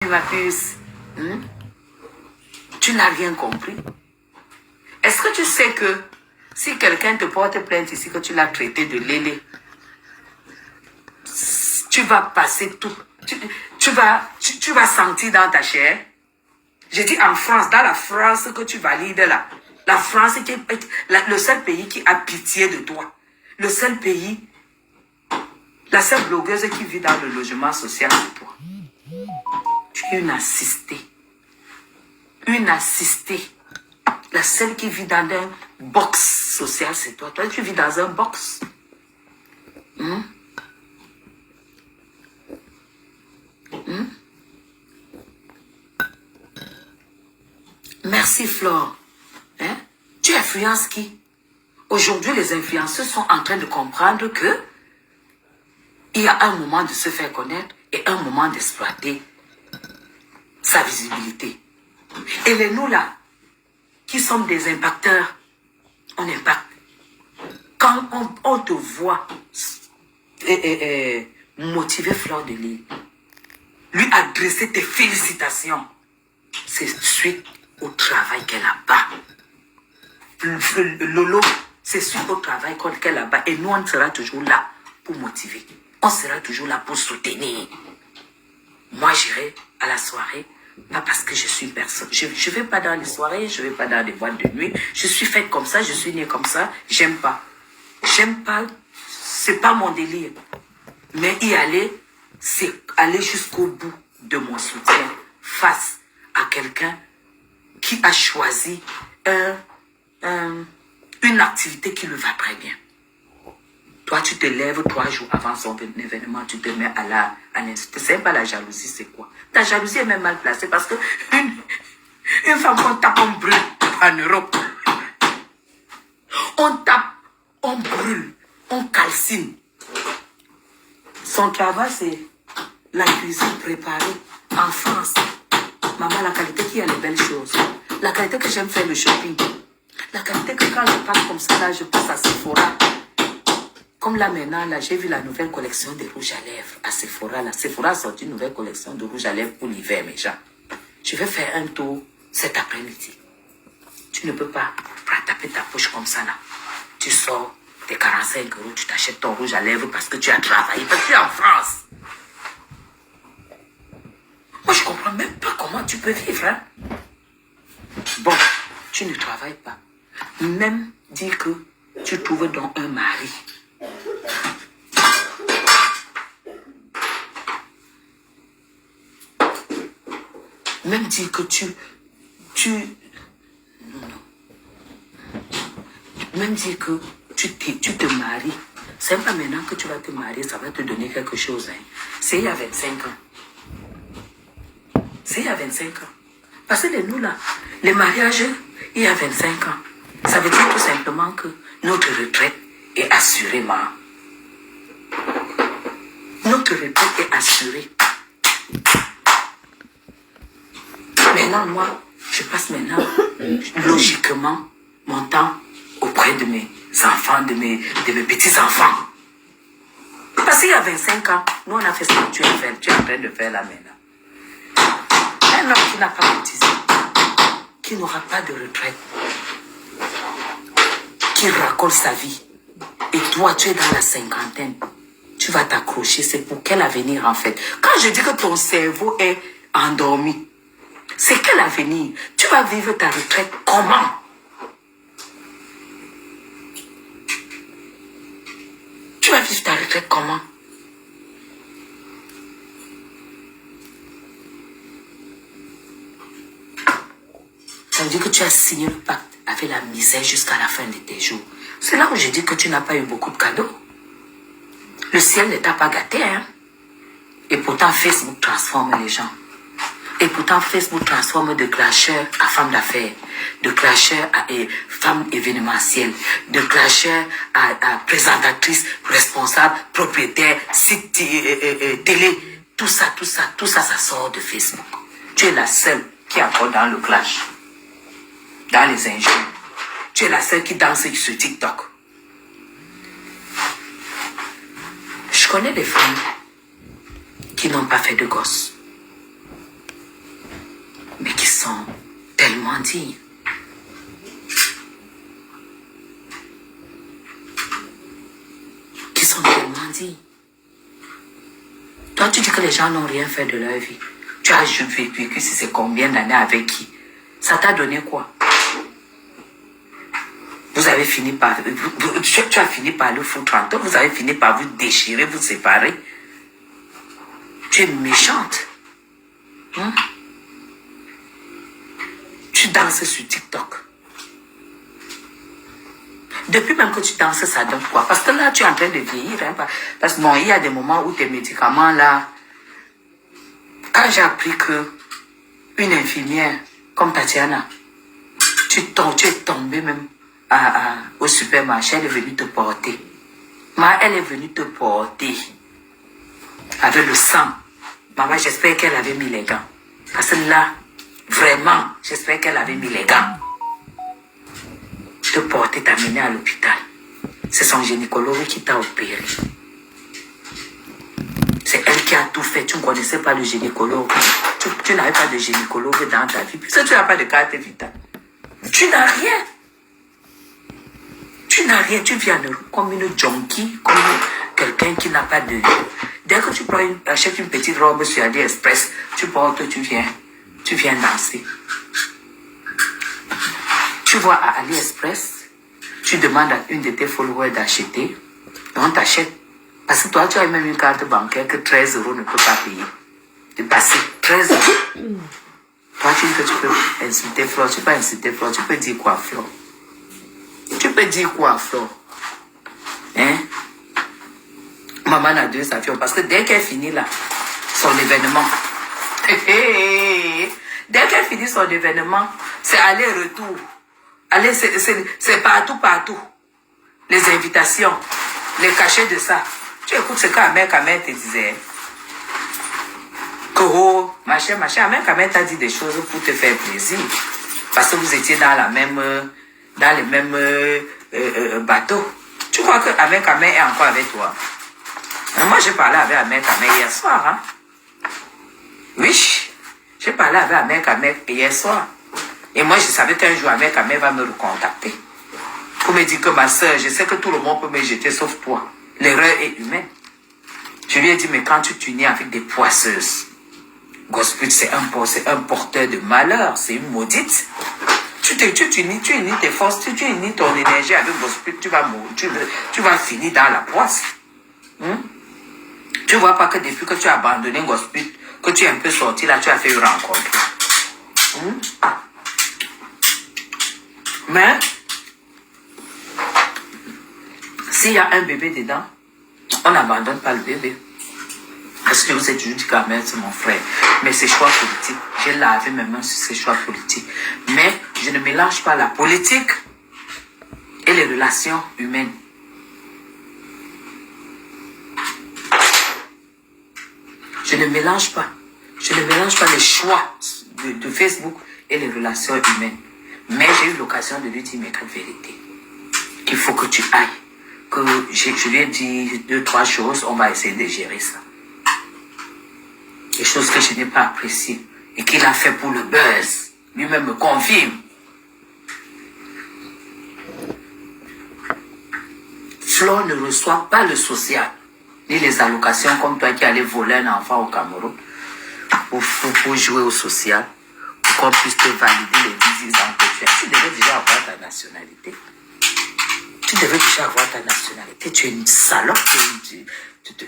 ma puce. Tu n'as rien compris. Est-ce que tu sais que si quelqu'un te porte plainte ici, que tu l'as traité de lélé, tu vas passer tout... Tu vas sentir dans ta chair. Je dis en France, dans la France que tu valides là. La France qui est le seul pays qui a pitié de toi. Le seul pays, la seule blogueuse qui vit dans le logement social, c'est toi. Tu es une assistée. Une assistée. La seule qui vit dans un box social, c'est toi. Toi, tu vis dans un box. Merci, Flore. Hein? Tu influences qui? Aujourd'hui, les influenceurs sont en train de comprendre que il y a un moment de se faire connaître et un moment d'exploiter sa visibilité. Et les nous là, qui sommes des impacteurs, on impacte. Quand on te voit motiver Fleur de Lys, lui adresser tes félicitations, c'est suite au travail qu'elle a pas. Lolo, c'est suite au travail qu'elle a pas. Et nous, on sera toujours là pour motiver. On sera toujours là pour soutenir. Moi, j'irai à la soirée, pas parce que je suis personne. Je ne vais pas dans les soirées, je ne vais pas dans les boîtes de nuit. Je suis faite comme ça, je suis née comme ça. J'aime pas. J'aime pas. C'est pas mon délire. Mais y aller, c'est aller jusqu'au bout de mon soutien face à quelqu'un qui a choisi une activité qui le va très bien. Toi, tu te lèves 3 jours avant son événement, tu te mets à l'insulter. C'est pas la jalousie, c'est quoi? Ta jalousie est même mal placée parce que une femme qu'on tape, on brûle en Europe. On tape, on brûle, on calcine. Son travail, c'est la cuisine préparée en France. Maman, la qualité qui a les belles choses. La qualité que j'aime faire le shopping. La qualité que quand je passe comme ça, là, je passe à Sephora. Comme là maintenant, là, j'ai vu la nouvelle collection de rouges à lèvres à Sephora. Là. Sephora a sorti une nouvelle collection de rouges à lèvres pour l'hiver, mes gens. Je vais faire un tour cet après-midi. Tu ne peux pas taper ta poche comme ça, là. Tu sors tes 45 €, tu t'achètes ton rouge à lèvres parce que tu as travaillé, parce que tu es en France. Moi, je ne comprends même pas comment tu peux vivre. Hein? Bon, tu ne travailles pas. Même dire que tu trouves donc un mari. Même dire que même dire que tu te maries. C'est pas maintenant que tu vas te marier, ça va te donner quelque chose. Hein. C'est il y a 25 ans. C'est il y a 25 ans. Parce que nous là, les mariages, il y a 25 ans. Ça veut dire tout simplement que notre retraite est assurée, ma. Notre retraite est assurée. Maintenant, moi, je passe maintenant, logiquement, mon temps auprès de mes enfants, de mes petits-enfants. Parce qu'il y a 25 ans, nous, on a fait ce que tu es en train de faire là maintenant. Un homme qui n'a pas cotisé, qui n'aura pas de retraite, qui racole sa vie, et toi, tu es dans la cinquantaine, tu vas t'accrocher, c'est pour quel avenir en fait? Quand je dis que ton cerveau est endormi, c'est quel avenir? Tu vas vivre ta retraite comment? Tu vas vivre ta retraite comment? Ça veut dire que tu as signé le pacte avec la misère jusqu'à la fin de tes jours. C'est là où je dis que tu n'as pas eu beaucoup de cadeaux. Le ciel ne t'a pas gâté, hein? Et pourtant, Facebook transforme les gens. Et pourtant, Facebook transforme de clasheurs à femmes d'affaires, de clasheurs à femmes événementielles, de clasheurs à présentatrices, responsables, propriétaires, sites télé. Tout ça, ça sort de Facebook. Tu es la seule qui est encore dans le clash, dans les injures. Tu es la seule qui danse sur TikTok. Je connais des femmes qui n'ont pas fait de gosses. tellement dignes. Qui sont tellement dignes. Toi, tu dis que les gens n'ont rien fait de leur vie. Tu as vécu si c'est combien d'années avec qui? Ça t'a donné quoi? Vous avez fini par... Tu as fini par le foutre en toi. Vous avez fini par vous déchirer, vous séparer. Tu es méchante. Hein? Tu danses sur TikTok. Depuis même que tu danses, ça donne quoi? Parce que là, tu es en train de vieillir. Hein? Parce que bon, il y a des moments où tes médicaments, là... Quand j'ai appris que une infirmière comme Tatiana, tu es tombé même au supermarché, elle est venue te porter. Elle est venue te porter avec le sang. Maman, j'espère qu'elle avait mis les gants. Parce que là, vraiment, j'espère qu'elle avait mis les gants. Te porter, t'amener à l'hôpital. C'est son gynécologue qui t'a opéré. C'est elle qui a tout fait. Tu ne connaissais pas le gynécologue. Tu n'avais pas de gynécologue dans ta vie. Puisque tu n'as pas de carte vitale. Tu n'as rien. Tu n'as rien. Tu viens comme une junkie, comme quelqu'un qui n'a pas de... Dès que tu achètes une petite robe sur AliExpress, tu portes, tu viens danser. Tu vois à AliExpress, tu demandes à une de tes followers d'acheter, on t'achète. Parce que toi, tu as même une carte bancaire que 13 € ne peut pas payer. De passer 13 €. Toi, tu dis que tu peux insulter Flore. Tu peux insulter Flore. Tu peux dire quoi, Flore? Tu peux dire quoi, Flore? Hein? Maman a deux avions. Parce que dès qu'elle finit là, son événement, dès qu'elle finit son événement, c'est aller-retour. Allez, c'est partout. Les invitations, les cachets de ça. Tu écoutes ce qu'Amel Kamer te disait. Que oh, machin, Amel Kamer t'a dit des choses pour te faire plaisir. Parce que vous étiez dans les mêmes bateaux. Tu crois que Amel Kamer est encore avec toi? Moi, j'ai parlé avec Amel Kamer hier soir. Hein? Oui, j'ai parlé avec Amel Kamer hier soir. Et moi, je savais qu'un jour, Amel Kamer va me recontacter. Pour me dire que ma soeur, je sais que tout le monde peut me jeter sauf toi. L'erreur est humaine. Je lui ai dit, mais quand tu t'unis avec des poisseuses, Gospel, c'est un porteur de malheur, c'est une maudite. Tu unis tes forces, tu unis ton énergie avec Gospel, tu vas finir dans la poisse. Tu vois pas que depuis que tu as abandonné Gospel, que tu es un peu sorti là, tu as fait une rencontre. Mais, s'il y a un bébé dedans, on n'abandonne pas le bébé. Parce que je vous ai toujours dit qu'Amel, c'est mon frère. Mais c'est choix politique. J'ai lavé mes mains sur ces choix politiques. Mais je ne mélange pas la politique et les relations humaines. Je ne mélange pas. Je ne mélange pas les choix de Facebook et les relations humaines. Mais j'ai eu l'occasion de lui dire mes quatre vérités. Il faut que tu ailles. Que je lui ai dit 2-3 choses, on va essayer de gérer ça. Des choses que je n'ai pas appréciées et qu'il a fait pour le buzz. Lui-même me confirme. Flo ne reçoit pas le social, ni les allocations comme toi qui allais voler un enfant au Cameroun pour jouer au social, pour qu'on puisse te valider les 10 ans que tu as. Tu devais déjà avoir ta nationalité. Tu es une salope.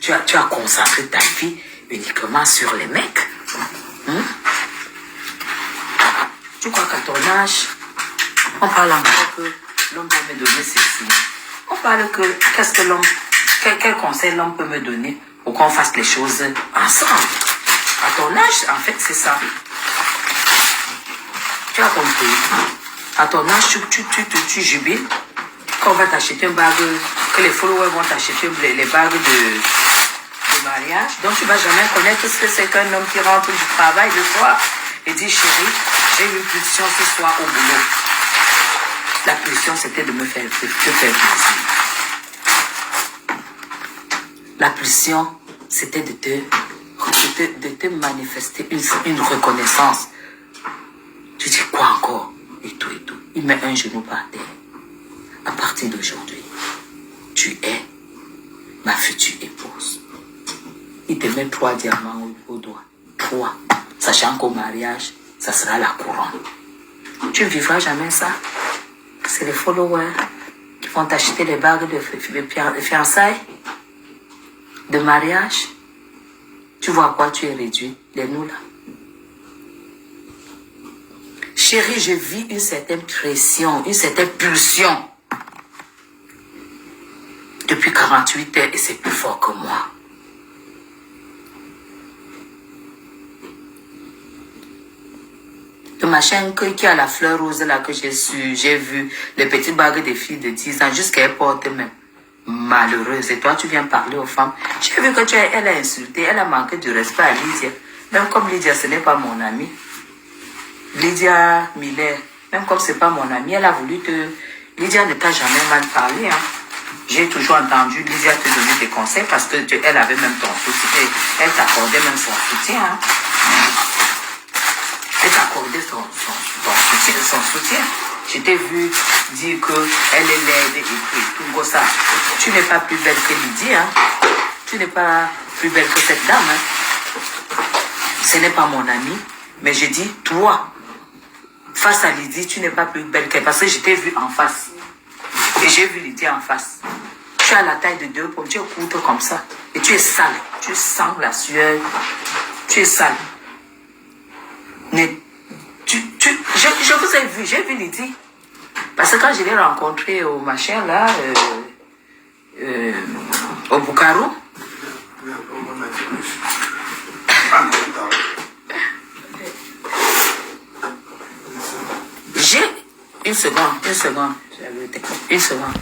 Tu as concentré ta vie uniquement sur les mecs. Tu crois qu'à ton âge, on parle encore que l'homme va me donner ceci. On parle que qu'est-ce que quel conseil l'homme peut me donner pour qu'on fasse les choses ensemble. À ton âge, en fait, c'est ça. Tu as compris. À ton âge, tu jubiles qu'on va t'acheter une bague, que les followers vont t'acheter les bagues de mariage. Donc tu ne vas jamais connaître ce que c'est qu'un homme qui rentre du travail le soir et dit, chérie, j'ai eu une pulsion ce soir au boulot. La pulsion, c'était de me faire plaisir. La pulsion, c'était de te manifester une reconnaissance. Tu dis quoi encore? Il met un genou par terre. À partir d'aujourd'hui, tu es ma future épouse. Il te met 3 diamants au doigt. 3. Sachant qu'au mariage, ça sera la couronne. Tu ne vivras jamais ça. C'est les followers qui vont t'acheter les bagues de fiançailles, de mariage. Tu vois à quoi tu es réduit, les nous là. Chérie, je vis une certaine pression, une certaine pulsion. Depuis 48 heures et c'est plus fort que moi. Le machin qui a la fleur rose là que j'ai vu, les petites bagues des filles de 10 ans, jusqu'à elles portent même. Malheureuse. Et toi, tu viens parler aux femmes. J'ai vu que elle a insulté, elle a manqué du respect à Lydia. Même comme Lydia, ce n'est pas mon amie. Lydia Miller, même comme ce n'est pas mon amie, elle a voulu te... Lydia ne t'a jamais mal parlé. Hein. J'ai toujours entendu Lydia te donner des conseils parce que elle avait même ton soutien. Elle t'accordait même son soutien. Hein. Elle t'accordait son soutien. Je t'ai vu dire qu'elle est laide et tout ça. Tu n'es pas plus belle que Lydia. Hein. Tu n'es pas plus belle que cette dame. Hein. Ce n'est pas mon amie. Mais je dis, toi, face à Lydie, tu n'es pas plus belle qu'elle. Parce que je t'ai vu en face. Et j'ai vu Lydie en face. Tu as la taille de 2 pommes. Tu es courte comme ça. Et tu es sale. Tu sens la sueur. Tu es sale. Je vous ai vu, j'ai vu Lydie. Parce que quand je l'ai rencontré au machin là, au Bukaru, j'ai une seconde. Une seconde.